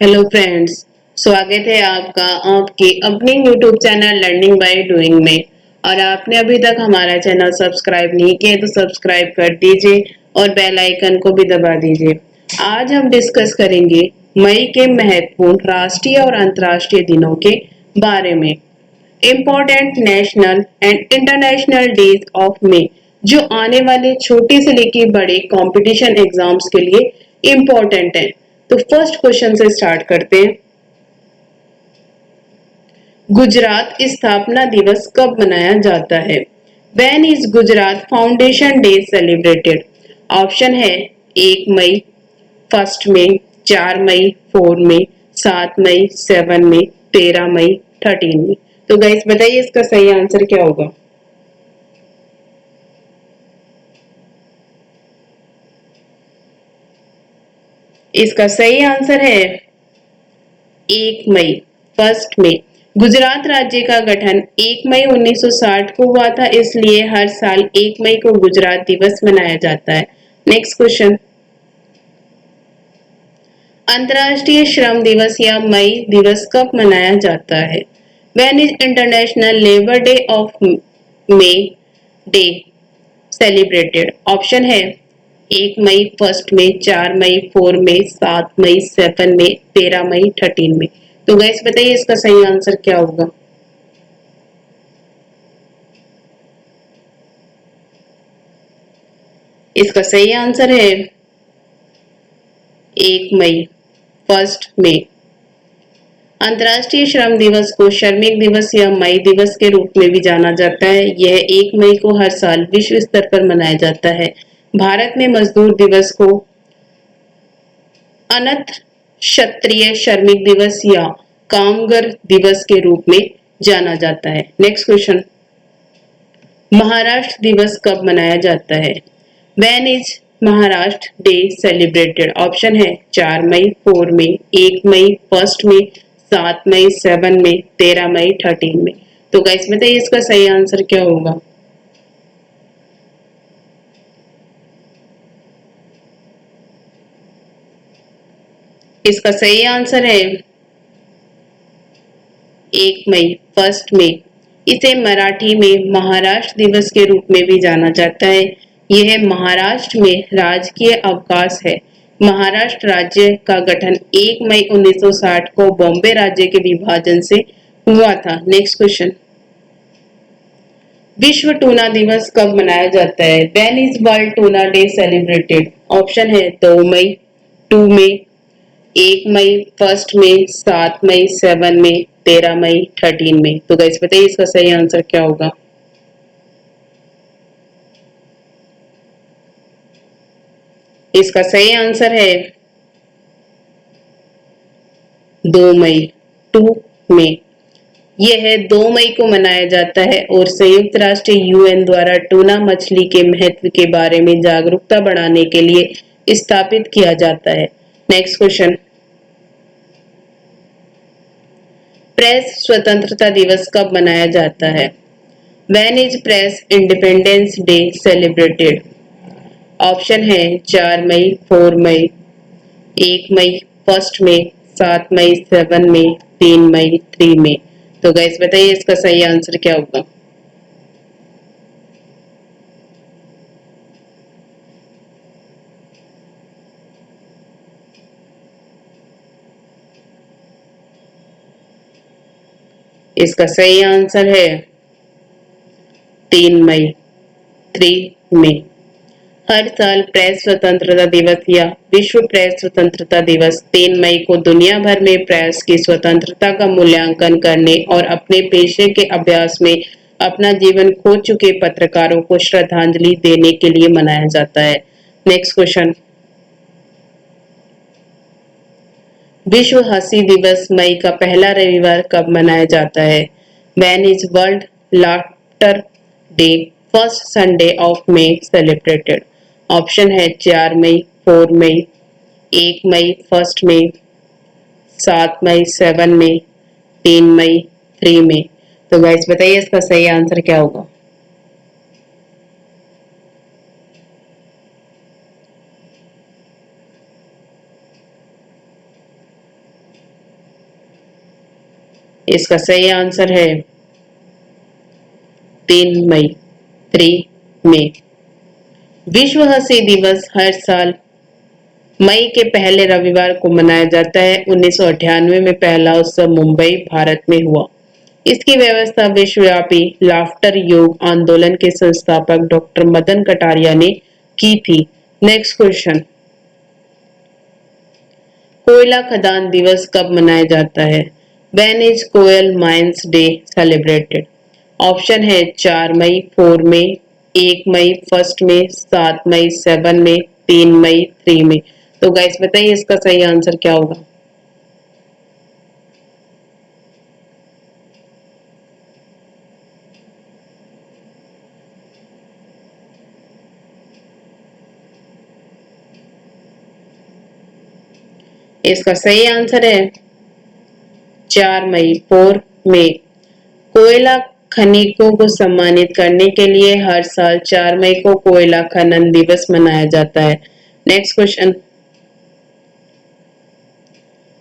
Hello friends, स्वागत है आपका आपके अपने YouTube channel learning by doing में। और आपने अभी तक हमारा चैनल सब्सक्राइब नहीं किया तो सब्सक्राइब कर दीजिए और बेल आइकन को भी दबा दीजिए। आज हम डिस्कस करेंगे मई के महत्वपूर्ण राष्ट्रीय और अंतर्राष्ट्रीय दिनों के बारे में। Important national and international days of May, जो आने वाले छोटे से लेके बड़े कंपटीशन एग्जाम्स के लिए इम्पोर्टेंट है। तो फर्स्ट क्वेश्चन से स्टार्ट करते हैं। गुजरात स्थापना दिवस कब मनाया जाता है? When is Gujarat foundation day celebrated? Option है 1 मई, 1 मई, 4 मई, 4 मई, 7 मई, 7 मई, 13 मई, 13 मई। तो गाइस बताइए इसका सही आंसर क्या होगा? इसका सही आंसर है 1 मई, 1 मई। गुजरात राज्य का गठन 1 मई 1960 को हुआ था, इसलिए हर साल 1 मई को गुजरात दिवस मनाया जाता है। Next question. अंतर्राष्ट्रीय श्रम दिवस या मई दिवस कब मनाया जाता है? When is international labour day of May day celebrated? Option है 1 मई, 1 मई, 4 मई, 4 मई, 7 मई, 7 मई, 13 मई, 13 मई। तो गैस बताइए इसका सही आंसर क्या होगा? इसका सही आंसर है 1 मई, 1 मई। अंतर्राष्ट्रीय श्रम दिवस को श्रमिक दिवस या मई दिवस के रूप में भी जाना जाता है। यह 1 मई को हर साल विश्व स्तर पर मनाया जाता है। भारत में मजदूर दिवस को अनंत क्षत्रिय श्रमिक दिवस या कामगर दिवस के रूप में जाना जाता है। Next question. महाराष्ट्र दिवस कब मनाया जाता है? When is Maharashtra day celebrated? Option है 4 मई, 4 मई, 1 मई, 1 मई, 7 मई, 7 मई, 13 मई, 13 मई। तो गाइस बताइए इसका सही आंसर क्या होगा? इसका सही आंसर है 1 मई, 1 मई। इसे मराठी में महाराष्ट्र दिवस के रूप में भी जाना जाता है। यह महाराष्ट्र में राजकीय अवकाश है। महाराष्ट्र राज्य का गठन 1 मई 1960 को बॉम्बे राज्य के विभाजन से हुआ था। Next question. विश्व टूना दिवस कब मनाया जाता है? When is world tuna day celebrated? Option है 2 मई, 2 मई, 1 मई, 1 मई, 7 मई, 7 मई, 13 मई, 13 मई। तो गाइस बताइए इसका सही आंसर क्या होगा? इसका सही आंसर है 2 मई, 2 मई। यह 2 मई को मनाया जाता है और संयुक्त राष्ट्र यूएन द्वारा टूना मछली के महत्व के बारे में जागरूकता बढ़ाने के लिए स्थापित किया जाता है। Next question. प्रेस स्वतंत्रता दिवस कब मनाया जाता है? When is press independence day celebrated? Option है 4 मई, 4 मई, 1 मई, 1 मई, 7 मई, 7 मई, 3 मई, 3 मई। तो गैस बताइए इसका सही आंसर क्या होगा? इसका सही आंसर है 3 मई, 3 मई। हर साल प्रेस स्वतंत्रता दिवस या विश्व प्रेस स्वतंत्रता दिवस 3 मई को दुनिया भर में प्रेस की स्वतंत्रता का मूल्यांकन करने और अपने पेशे के अभ्यास में अपना जीवन खो चुके पत्रकारों को श्रद्धांजलि देने के लिए मनाया जाता है। Next question. विश्व हंसी दिवस मई का पहला रविवार कब मनाया जाता है? When is world laughter day first Sunday of may celebrated? Option है 4 मई, 4 मई, 1 मई, 1 मई, 7 मई, 7 मई, 3 मई, 3 मई। तो गाइस बताइए इसका सही आंसर क्या होगा? इसका सही आंसर है 3 मई, 3 मई। विश्व हंसी दिवस हर साल मई के पहले रविवार को मनाया जाता है। 1998 में पहला उत्सव मुंबई, भारत में हुआ। इसकी व्यवस्था विश्वव्यापी लाफ्टर योग आंदोलन के संस्थापक डॉक्टर मदन कटारिया ने की थी। नेक्स्ट क्वेश्चन, कोयला खदान दिवस कब मनाया जाता है? When is coal mines day celebrated? Option है 4 मई, 4 मई, 1 मई, 1 मई, 7 मई, 7 मई, 3 मई, 3 मई। तो गाइस बताइए इसका सही आंसर क्या होगा? इसका सही आंसर है 4 मई, 4 मई। कोयला खनिकों को सम्मानित करने के लिए हर साल 4 मई को कोयला खनन दिवस मनाया जाता है। नेक्स्ट क्वेश्चन,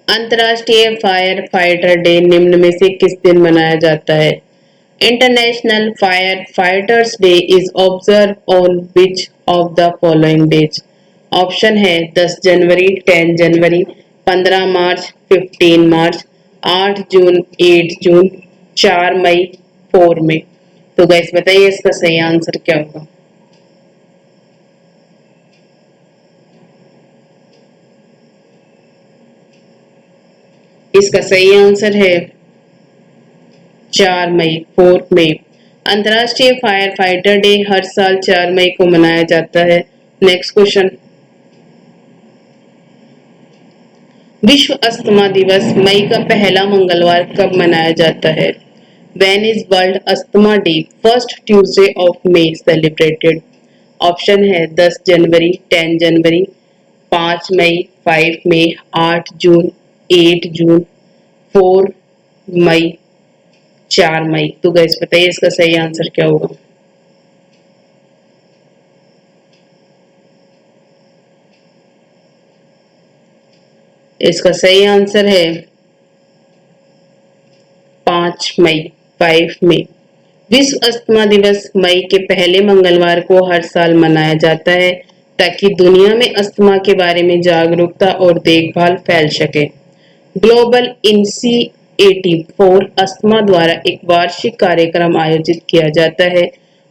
अंतर्राष्ट्रीय फायर फाइटर डे निम्न में से किस दिन मनाया जाता है? International fire fighters day is observe on which of the following days? Option है 10 जनवरी, 10 जनवरी, 15 मार्च, 15 मार्च, 8 जून, 8 जून, 4 मई, 4 मई। तो गैस बताइए इसका सही आंसर क्या होगा? इसका सही आंसर है 4 मई, 4 मई। अंतर्राष्ट्रीय फायर फाइटर डे हर साल 4 मई को मनाया जाता है। नेक्स्ट क्वेश्चन, विश्व अस्थमा दिवस मई का पहला मंगलवार कब मनाया जाता है? When is world asthma day first Tuesday of May celebrated? Option है 10 जनवरी, 10 जनवरी, 5 मई, 5 मई, 8 जून, 8 जून, 4 मई, 4 मई। तो गैस बताइए इसका सही आंसर क्या होगा? इसका सही आंसर है 5 मई, 5 मई। विश्व अस्थमा दिवस मई के पहले मंगलवार को हर साल मनाया जाता है ताकि दुनिया में अस्थमा के बारे में जागरूकता और देखभाल फैल सके। ग्लोबल इनिशिएटिव फॉर अस्थमा द्वारा एक वार्षिक कार्यक्रम आयोजित किया जाता है।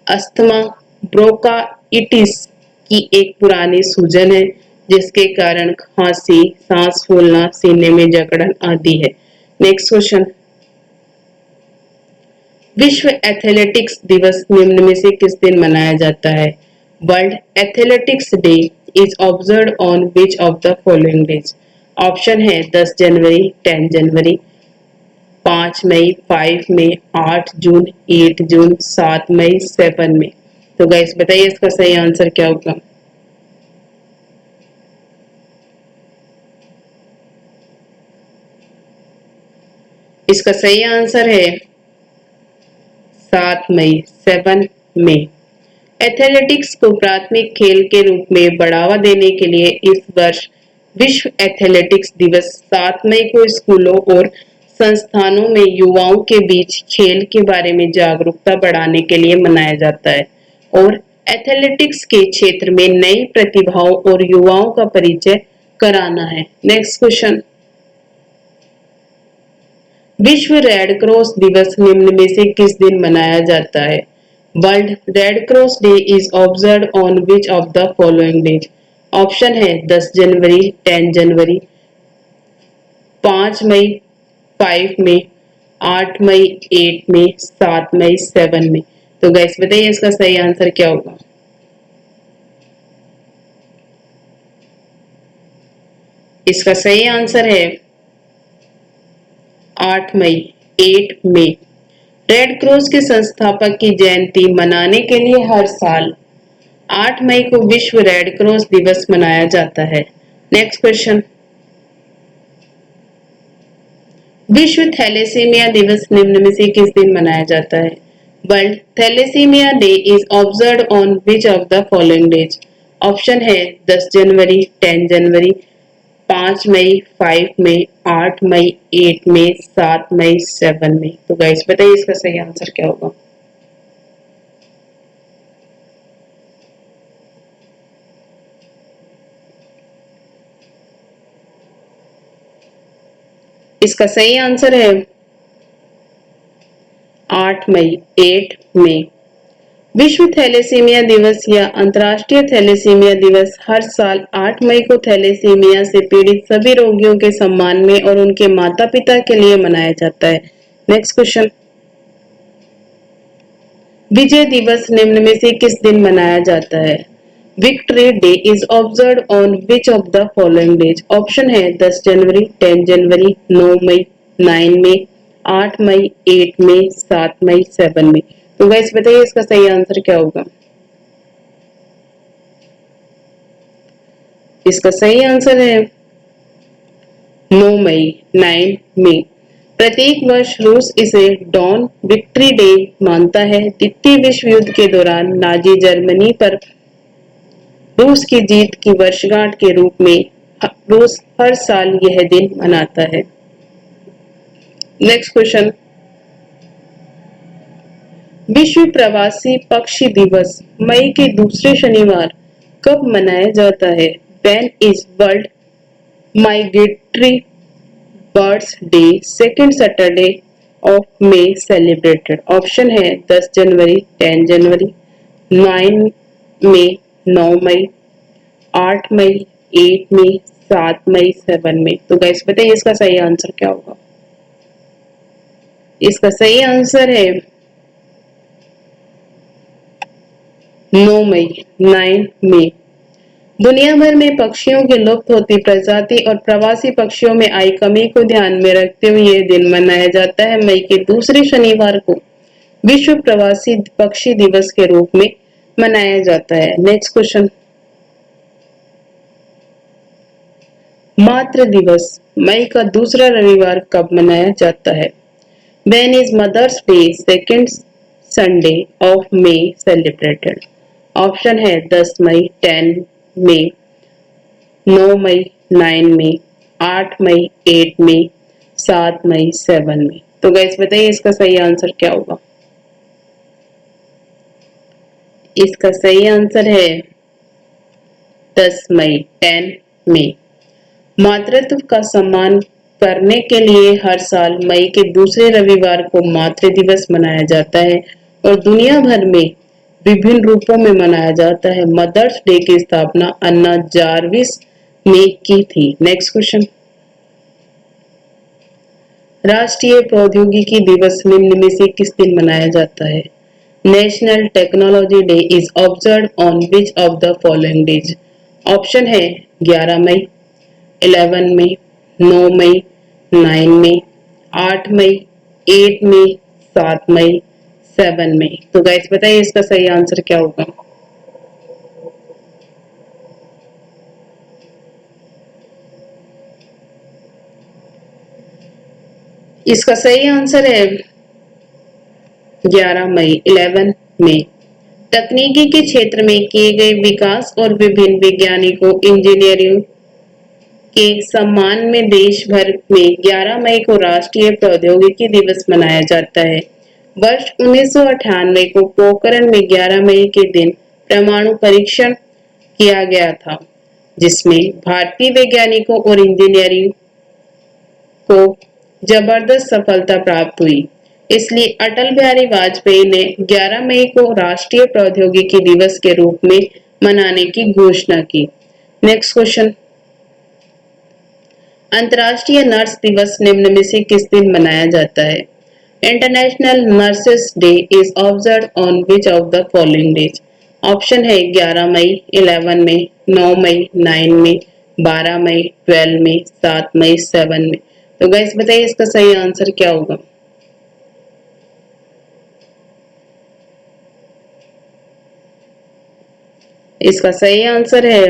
अस्थमा ब्रोंकाइटिस की एक पुरानी सूजन है जिसके कारण खांसी, सांस फूलना, सीने में जकड़न आदि है। नेक्स्ट क्वेश्चन, विश्व एथलेटिक्स दिवस निम्न में से किस दिन मनाया जाता है? World athletics day is observe on which of the following days? Option है 10 जनवरी, 10 जनवरी, 5 मई, 5 मई, 8 जून, 8 जून, 7 मई, 7 मई। तो गाइस बताइए इसका सही आंसर क्या होगा? इसका सही आंसर है 7 मई, 7 मई। एथलेटिक्स को प्राथमिक खेल के रूप में बढ़ावा देने के लिए इस वर्ष विश्व एथलेटिक्स दिवस 7 मई को स्कूलों और संस्थानों में युवाओं के बीच खेल के बारे में जागरूकता बढ़ाने के लिए मनाया जाता है और एथलेटिक्स के क्षेत्र में नई प्रतिभाओं और युवाओं का परिचय कराना है। नेक्स्ट क्वेश्चन, विश्व रेड क्रॉस दिवस निम्न में से किस दिन मनाया जाता है? World red cross day is observe on which of the following days? Option है 10 जनवरी, 10 जनवरी, 5 मई, 5 मई, 8 मई, 8 मई, 7 मई, 7 मई। तो गैस बताइए इसका सही आंसर क्या होगा? इसका सही आंसर है 8 मई, 8 मई। रेड क्रॉस के संस्थापक की जयंती मनाने के लिए हर साल 8 मई को विश्व रेड क्रॉस दिवस मनाया जाता है। नेक्स्ट क्वेश्चन, विश्व थैलेसीमिया दिवस निम्न में से किस दिन मनाया जाता है? World thalassemia day is observe on which of the following days? Option है 10 जनवरी, 10 जनवरी, 5 मई, 5 मई, 8 मई, 8 मई, 7 मई, 7 मई। तो गाइस बताइए इसका सही आंसर क्या होगा। इसका सही आंसर है 8 मई, 8 मई। विश्व थैलेसीमिया दिवस या अंतर्राष्ट्रीय थैलेसीमिया दिवस हर साल 8 मई को थैलेसीमिया से पीड़ित सभी रोगियों के सम्मान में और उनके माता-पिता के लिए मनाया जाता है। Next question. विजय दिवस निम्न में से किस दिन मनाया जाता है। Victory day is observe on which of the following days. Option है 10 जनवरी, 10 जनवरी, 9 मई, 9 मई, 8 मई, 8 मई, 7 मई, 7 मई। तो गाइस बताइए इसका सही आंसर क्या होगा। इसका सही आंसर है 9 मई, 9 मई। प्रत्येक वर्ष रूस इसे डॉन विक्ट्री डे मानता है। द्वितीय विश्व युद्ध के दौरान नाजी जर्मनी पर रूस की जीत की वर्षगांठ के रूप में रूस हर साल यह दिन मनाता है। Next question. विश्व प्रवासी पक्षी दिवस मई के दूसरे शनिवार कब मनाया जाता है। When is world migratory birds day second Saturday of May celebrated. Option है 10 जनवरी, 10 जनवरी, 9 मई, 9 मई, 8 मई, 8 मई, 7 मई, 7 मई। तो गाइस बताइए इसका सही आंसर क्या होगा। इसका सही आंसर है 9 मई, 9 मई। दुनिया भर में पक्षियों की लुप्त होती प्रजाति और प्रवासी पक्षियों में आई कमी को ध्यान में रखते हुए यह दिन मनाया जाता है। मई के दूसरे शनिवार को विश्व प्रवासी पक्षी दिवस के रूप में मनाया जाता है। Next question. मातृ दिवस मई का दूसरा रविवार कब मनाया जाता है। When is Mother's Day second Sunday of May celebrated? Option है 10 मई, 10 मई, 9 मई, 9 मई, 8 मई, 8 मई, 7 मई, 7 मई। तो गाइस बताइए इसका सही आंसर क्या होगा। इसका सही आंसर है 10 मई, 10 मई। मातृत्व का सम्मान करने के लिए हर साल मई के दूसरे रविवार को मातृ दिवस मनाया जाता है और दुनिया भर में विभिन्न रूपों में मनाया जाता है। मदर्स डे की स्थापना अन्ना जार्विस ने की थी। Next question. राष्ट्रीय प्रौद्योगिकी दिवस निम्न में से किस दिन मनाया जाता है। National technology day is observe on which of the following days. Option है 11 मई, 11 मई, 9 मई, 9 मई, 8 मई, 8 मई, 7 मई, 7 मई। तो गाइस बताइए इसका सही आंसर क्या होगा। इसका सही आंसर है 11 मई, 11 मई। तकनीकी के क्षेत्र में किए गए विकास और विभिन्न वैज्ञानिकों इंजीनियरिंग के सम्मान में देश भर में 11 मई को राष्ट्रीय प्रौद्योगिकी दिवस मनाया जाता है। वर्ष 1998 को पोखरण में 11 मई के दिन परमाणु परीक्षण किया गया था, जिसमें भारतीय वैज्ञानिकों और इंजीनियरिंग को जबरदस्त सफलता प्राप्त हुई। इसलिए अटल बिहारी वाजपेयी ने 11 मई को राष्ट्रीय प्रौद्योगिकी दिवस के रूप में मनाने की घोषणा की। Next question. अंतर्राष्ट्रीय नर्स दिवस निम्न में से किस दिन मनाया जाता है। International nurses day is observe on which of the following days. Option है 11 मई, 11 मई, 9 मई, 9 मई, 12 मई, 12 मई, 7 मई, 7 मई। तो गाइस बताइए इसका सही आंसर क्या होगा। इसका सही आंसर है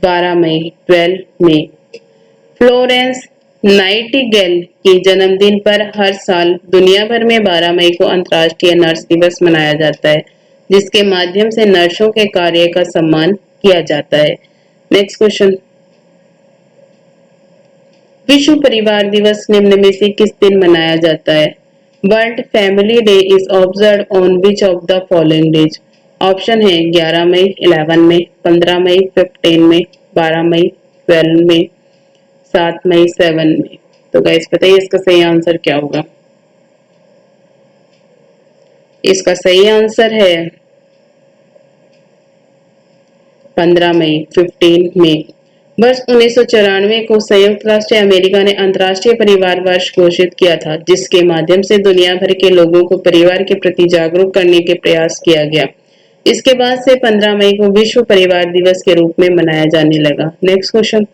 12 मई, 12 मई। फ्लोरेंस नाइटिंगेल के जन्मदिन पर हर साल दुनिया भर में 12 मई को अंतर्राष्ट्रीय नर्स दिवस मनाया जाता है, जिसके माध्यम से नर्सों के कार्य का सम्मान किया जाता है। नेक्स्ट क्वेश्चन, विश्व परिवार दिवस निम्न में से किस दिन मनाया जाता है? World family day is observe on which of the following days? Option है 11 मई, 11 मई, 15 मई, 15 मई, 12 मई, 12 मई, 7 मई, 7 मई। तो गाइस बताइए इसका सही आंसर क्या होगा? इसका सही आंसर है 15 मई, 15 मई। वर्ष 1994 को संयुक्त राष्ट्र अमेरिका ने अंतर्राष्ट्रीय परिवार वर्ष घोषित किया था, जिसके माध्यम से दुनिया भर के लोगों को परिवार के प्रति जागरूक करने के प्रयास किया गया। इसके बाद से 15 मई को विश्व परिवार दिवस के रूप में मनाया जाने लगा। नेक्स्ट क्वेश्चन,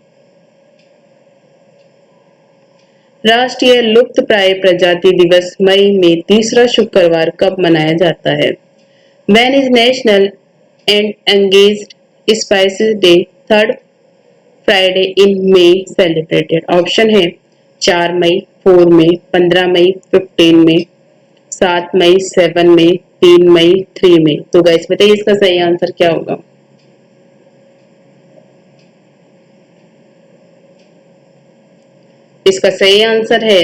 राष्ट्रीय लुप्त प्राय प्रजाति दिवस मई में तीसरा शुक्रवार कब मनाया जाता है? When is National Endangered Species Day third Friday in May celebrated? Option है 4 मई, 4 मई, 15 मई, 15 मई, 7 मई, 7 मई, 3 मई, 3 मई। तो गाइस बताइए इसका सही आंसर क्या होगा? इसका सही आंसर है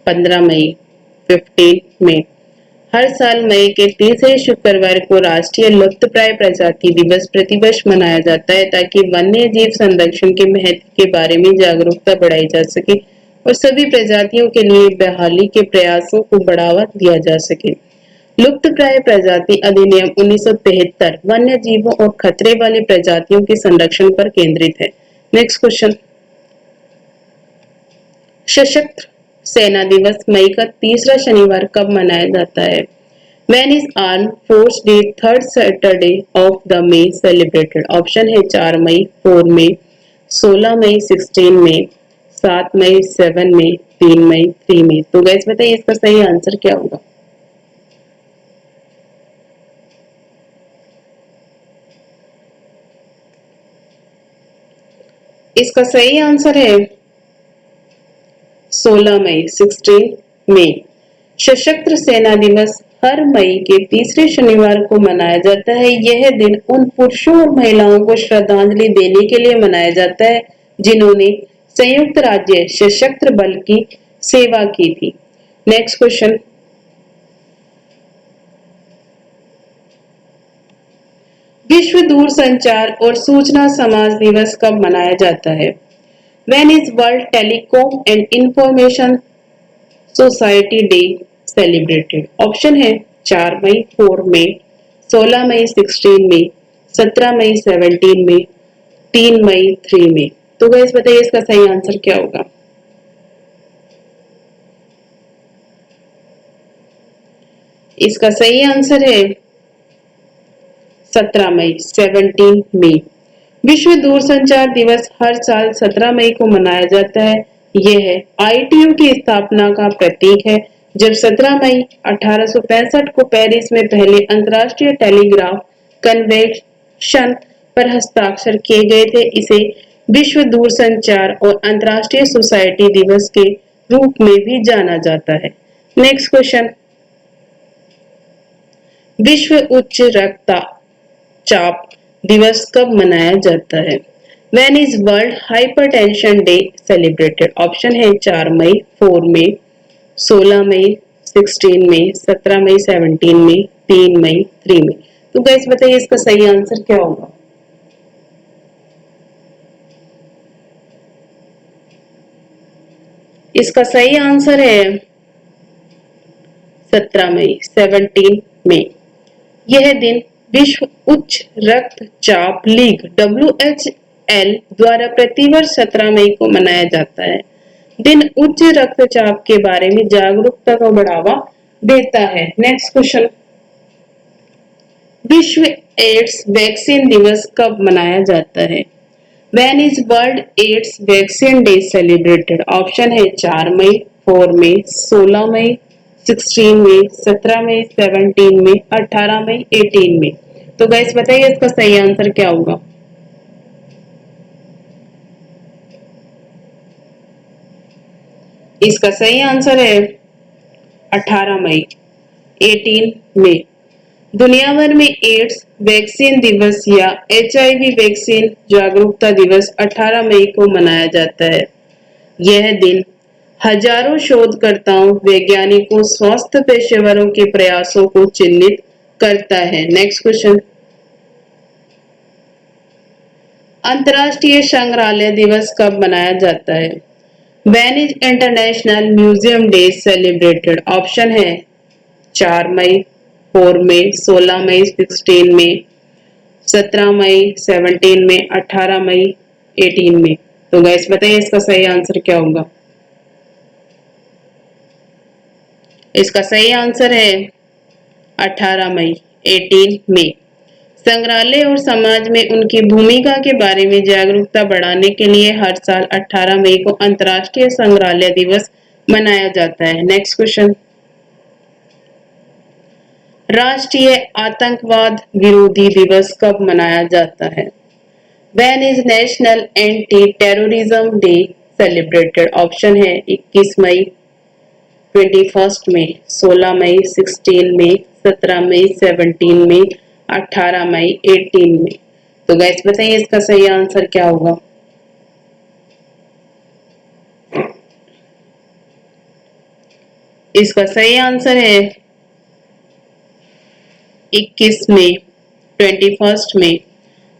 15 मई, 15 मई। हर साल मई के तीसरे शुक्रवार को राष्ट्रीय लुप्तप्राय प्रजाति दिवस प्रतिवर्ष मनाया जाता है, ताकि वन्य जीव संरक्षण के महत्व के बारे में जागरूकता बढ़ाई जा सके और सभी प्रजातियों के लिए बहाली के प्रयासों को बढ़ावा दिया जा सके। लुप्तप्राय प्रजाति अधिनियम 1973 वन्य जीवों और खतरे वाली प्रजातियों के संरक्षण पर केंद्रित है। नेक्स्ट क्वेश्चन, सशस्त्र सेना दिवस मई का तीसरा शनिवार कब मनाया जाता है? When is Armed Force Day third Saturday of the May celebrated? Option है 4 मई, 4 मई, 16 मई, 16 मई, 7 मई, 7 मई, 3 मई, 3 मई। तो गाइस बताइए इसका सही आंसर क्या होगा? इसका सही आंसर है 16 मई, 16 मई। सशस्त्र सेना दिवस हर मई के तीसरे शनिवार को मनाया जाता है। यह दिन उन पुरुषों और महिलाओं को श्रद्धांजलि देने के लिए मनाया जाता है जिन्होंने संयुक्त राज्य सशस्त्र बल की सेवा की थी। नेक्स्ट क्वेश्चन, विश्व दूरसंचार और सूचना समाज दिवस कब मनाया जाता है? When is World Telecom and Information Society Day celebrated? Option है 4 मई, 4 मई, 16 मई, 16 मई, 17 मई, 17 मई, 3 मई, 3 मई। तो गाइस बताइए इसका सही आंसर क्या होगा? इसका सही आंसर है 17 मई, 17 मई। विश्व दूरसंचार दिवस हर साल 17 मई को मनाया जाता है। यह आईटीयू की स्थापना का प्रतीक है, जब 17 मई 1865 को पेरिस में पहले अंतर्राष्ट्रीय टेलीग्राफ कन्वेंशन पर हस्ताक्षर किए गए थे। इसे विश्व दूरसंचार और अंतर्राष्ट्रीय सोसाइटी दिवस के रूप में भी जाना जाता है। नेक्स्ट क्वेश्चन, विश्व उच्च रक्तचाप दिवस कब मनाया जाता है? When is World Hypertension Day celebrated? Option है 4 मई, 4 मई, 16 मई, 16 मई, 17 मई, 17 मई, 3 मई, 3 मई। तो गाइस बताइए इसका सही आंसर क्या होगा? इसका सही आंसर है 17 मई, 17 मई। यह दिन विश्व उच्च रक्तचाप लीग WHL द्वारा प्रतिवर्ष 17 मई को मनाया जाता है। दिन उच्च रक्तचाप के बारे में जागरूकता को बढ़ावा देता है। नेक्स्ट क्वेश्चन, विश्व एड्स वैक्सीन दिवस कब मनाया जाता है? When is World AIDS Vaccine Day celebrated? Option है 4 मई, 4 मई, 16 मई, 16 मई, 17 मई, 17 मई, 18 मई, 18 मई। तो गाइस बताइए इसका सही आंसर क्या होगा? इसका सही आंसर है 18 मई, 18 मई। दुनिया भर में एड्स वैक्सीन दिवस या एचआईवी वैक्सीन जागरूकता दिवस 18 मई को मनाया जाता है। यह दिन हजारों शोधकर्ताओं, वैज्ञानिकों, स्वास्थ्य पेशेवरों के प्रयासों को चिन्हित करता है। नेक्स्ट क्वेश्चन, अंतर्राष्ट्रीय संग्रहालय दिवस कब मनाया जाता है? When is international museum day celebrated? Option है 4 मई, 4 मई, 16 मई, 16 मई, 17 मई, 17 मई, 18 मई, 18 मई। तो गाइस बताइए इसका सही आंसर क्या होगा? इसका सही आंसर है 18 मई, 18 मई। संग्रहालय और समाज में उनकी भूमिका के बारे में जागरूकता बढ़ाने के लिए हर साल 18 मई को अंतर्राष्ट्रीय संग्रहालय दिवस मनाया जाता है। नेक्स्ट क्वेश्चन, राष्ट्रीय आतंकवाद विरोधी दिवस कब मनाया जाता है? When is national anti terrorism day celebrated? Option है 21 मई, 21 मई, 16 मई, 16 मई, 17 मई, 17 मई, 18 मई, 18 मई। तो गाइस बताइए इसका सही आंसर क्या होगा? इसका सही आंसर है 21 मई, 21 मई।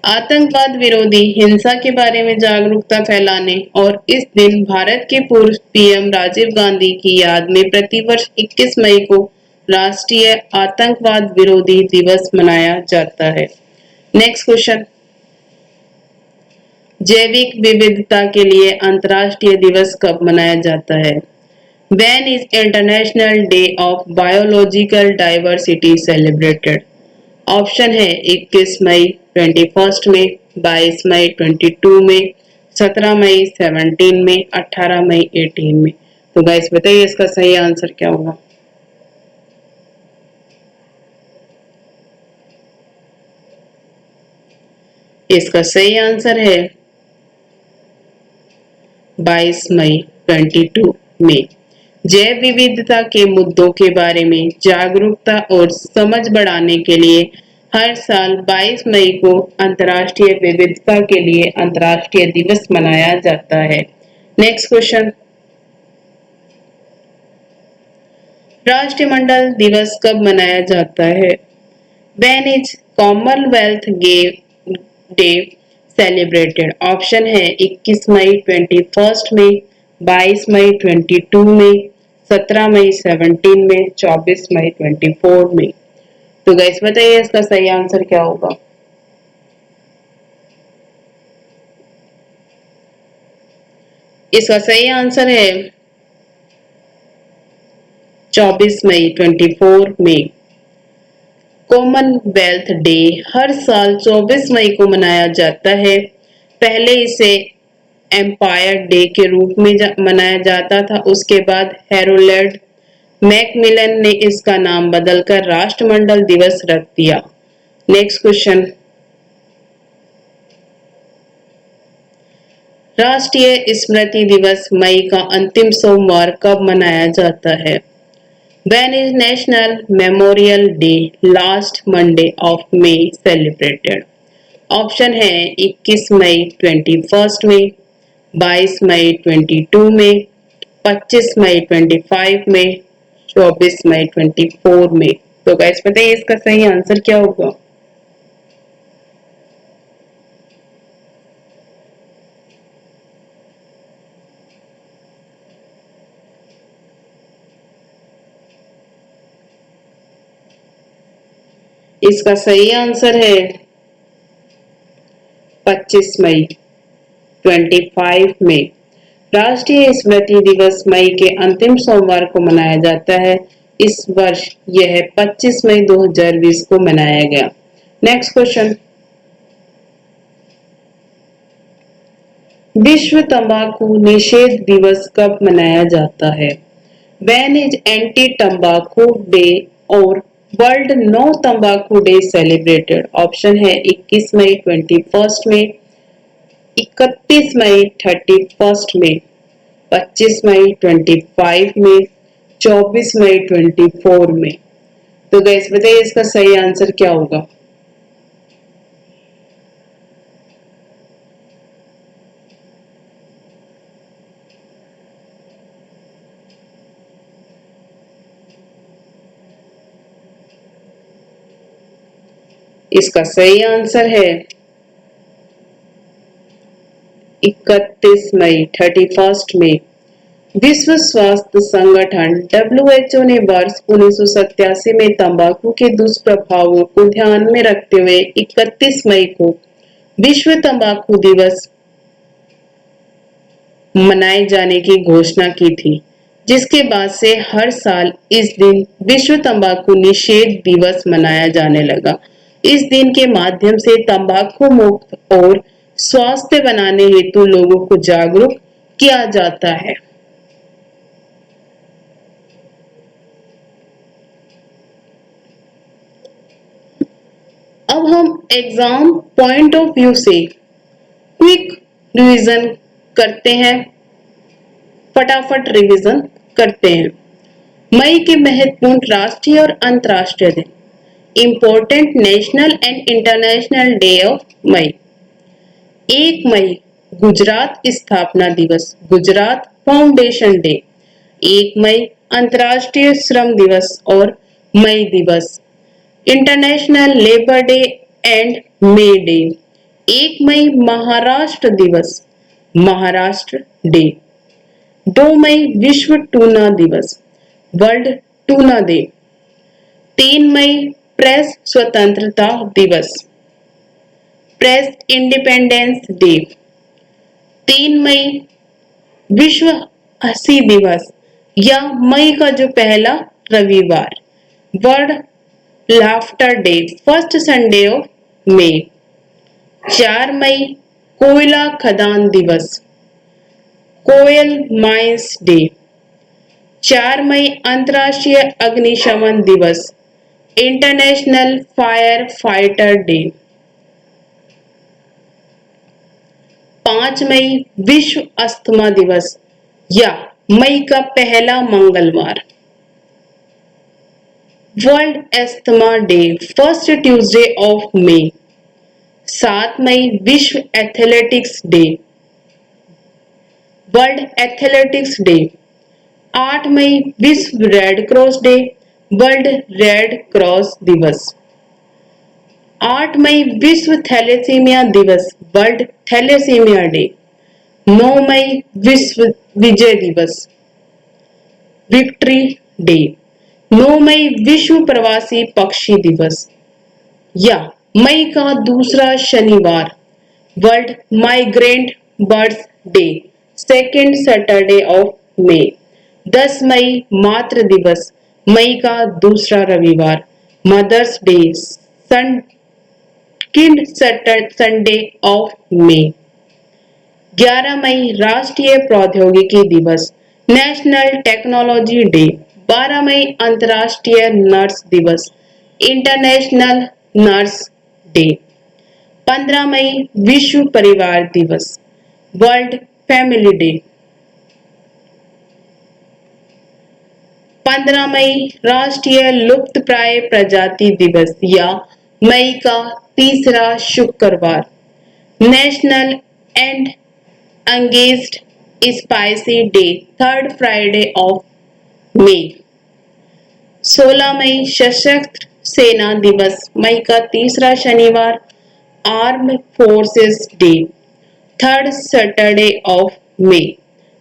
आतंकवाद विरोधी हिंसा के बारे में जागरूकता फैलाने और इस दिन भारत के पूर्व पीएम राजीव गांधी की याद में प्रतिवर्ष 21 मई को राष्ट्रीय आतंकवाद विरोधी दिवस मनाया जाता है। नेक्स्ट क्वेश्चन, जैविक विविधता के लिए अंतर्राष्ट्रीय दिवस कब मनाया जाता है? When is international day of biological diversity celebrated? Option है 21 मई, 21 मई, 22 मई, 22 मई, 17 मई, 17 मई, 18 मई, 18 मई। तो गाइस बताइए इसका सही आंसर क्या होगा? इसका सही आंसर है 22 मई, 22 मई। जैव विविधता के मुद्दों के बारे में जागरूकता और समझ बढ़ाने के लिए हर साल 22 मई को अंतर्राष्ट्रीय विविधता के लिए अंतर्राष्ट्रीय दिवस मनाया जाता है। नेक्स्ट क्वेश्चन, राष्ट्रमंडल दिवस कब मनाया जाता है? When is Commonwealth day celebrated? Option है 21 मई, 21 मई, 22 मई, 22 मई, 17 मई, 17 मई, 24 मई, 24 मई। तो गाइस बताइए इसका सही आंसर क्या होगा? इसका सही आंसर है 24 मई, 24 मई। कॉमनवेल्थ डे हर साल 24 मई को मनाया जाता है। पहले इसे एम्पायर डे के रूप में मनाया जाता था। उसके बाद हेरोल्ड मैकमिलन ने इसका नाम बदलकर राष्ट्रमंडल दिवस रख दिया। नेक्स्ट क्वेश्चन, राष्ट्रीय स्मृति दिवस मई का अंतिम सोमवार कब मनाया जाता है? When is national memorial day last Monday of May celebrated? Option है 21 मई, 21 मई, 22 मई, 22 मई, 25 मई, 25 मई, 24 मई, 24 मई। तो गाइस बताइए इसका सही आंसर क्या होगा? इसका सही आंसर है 25 मई, 25 मई। राष्ट्रीय स्मृति दिवस मई के अंतिम सोमवार को मनाया जाता है। इस वर्ष यह 25 मई 2020 को मनाया गया। नेक्स्ट क्वेश्चन, विश्व तंबाकू निषेध दिवस कब मनाया जाता है? व्हेन इज एंटी तंबाकू डे और वर्ल्ड नो तंबाकू डे सेलिब्रेटेड? ऑप्शन है 21 मई, 21 मई, 31 मई, 31 मई, 25 मई, 25 मई, 24 मई, 24 मई। तो गाइस बताइए इसका सही आंसर क्या होगा। इसका सही आंसर है 31 मई 31 मई। विश्व स्वास्थ्य संगठन डब्ल्यूएचओ ने वर्ष 1987 में तंबाकू के दुष्प्रभावों को ध्यान में रखते हुए 31 मई को विश्व तंबाकू दिवस मनाए जाने की घोषणा की थी, जिसके बाद से हर साल इस दिन विश्व तंबाकू निषेध दिवस मनाया जाने लगा। इस दिन के माध्यम से तंबाकू मुक्त और स्वास्थ्य बनाने हेतु लोगों को जागरूक किया जाता है। अब हम एग्जाम पॉइंट ऑफ व्यू से क्विक रिवीजन करते हैं, फटाफट रिवीजन करते हैं। मई के महत्वपूर्ण राष्ट्रीय और अंतर्राष्ट्रीय दिन। Important national and international day of May. 1 मई गुजरात स्थापना दिवस, गुजरात फाउंडेशन डे। 1 मई अंतर्राष्ट्रीय श्रम दिवस और मई दिवस, international labour day and may day. 1 मई महाराष्ट्र दिवस, महाराष्ट्र डे। 2 मई विश्व टूना दिवस, वर्ल्ड टूना डे। 3 मई प्रेस स्वतंत्रता दिवस, प्रेस इंडिपेंडेंस डे। 3 मई विश्व हंसी दिवस या मई का जो पहला रविवार, world laughter day, first Sunday of मे। 4 मई कोयला खदान दिवस, कोयल माइंस डे। 4 मई अंतर्राष्ट्रीय अग्निशमन दिवस, इंटरनेशनल फायर फाइटर डे। 5 मई विश्व अस्थमा दिवस या मई का पहला मंगलवार, world asthma day, first Tuesday of May. 7 मई विश्व athletics day, world athletics day. 8 मई विश्व red cross day, world red cross दिवस। 8 मई विश्व थैलेसीमिया दिवस, वर्ल्ड थैलेसीमिया डे। 9 मई विश्व विजय दिवस, विक्ट्री डे। 9 मई विश्व प्रवासी पक्षी दिवस या मई का दूसरा शनिवार, world migrant birds day, second Saturday of May. 10 मई मातृ दिवस, मई का दूसरा रविवार, mother's day, second Sunday of May. 11 मई राष्ट्रीय प्रौद्योगिकी दिवस, नेशनल टेक्नोलॉजी डे। 12 मई अंतर्राष्ट्रीय नर्स दिवस, इंटरनेशनल नर्स डे। 15 मई विश्व परिवार दिवस, वर्ल्ड फैमिली डे। 15 मई राष्ट्रीय लुप्तप्राय प्रजाति दिवस या मई का तीसरा शुक्रवार, national and engaged spicy day, third Friday of May. 16 मई सशस्त्र सेना दिवस, मई का तीसरा शनिवार, arm forces day, third Saturday of मे।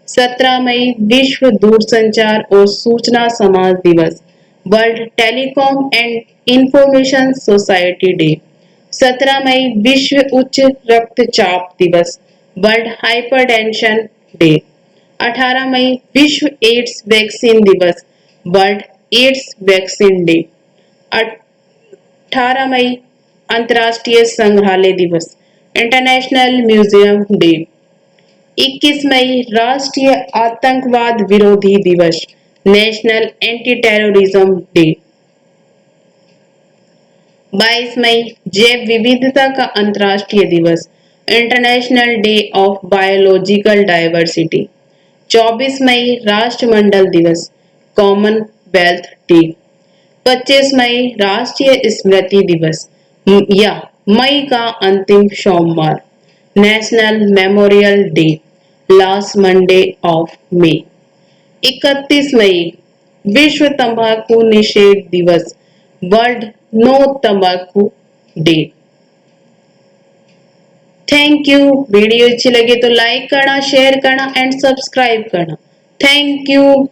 17 मई विश्व दूरसंचार और सूचना समाज दिवस, world telecom and information society day. 17 मई विश्व उच्च रक्तचाप दिवस, वर्ल्ड हाइपरटेंशन डे। 18 मई विश्व एड्स वैक्सीन दिवस, वर्ल्ड एड्स वैक्सीन डे। 18 मई अंतर्राष्ट्रीय संग्रहालय दिवस, इंटरनेशनल म्यूजियम डे। 21 मई राष्ट्रीय आतंकवाद विरोधी दिवस, नेशनल एंटी टेररिज्म डे। 22 मई जैव विविधता का अंतर्राष्ट्रीय दिवस, international day of biological diversity. 24 मई राष्ट्रमंडल दिवस, कॉमनवेल्थ डे। 25 मई राष्ट्रीय स्मृति दिवस या मई का अंतिम सोमवार, national memorial day, last Monday of May. 31 मई विश्व तंबाकू निषेध दिवस, वर्ल्ड नो तंबाकू डे। Thank you. वीडियो अच्छी लगे तो लाइक करना, शेयर करना एंड सब्सक्राइब करना। Thank you.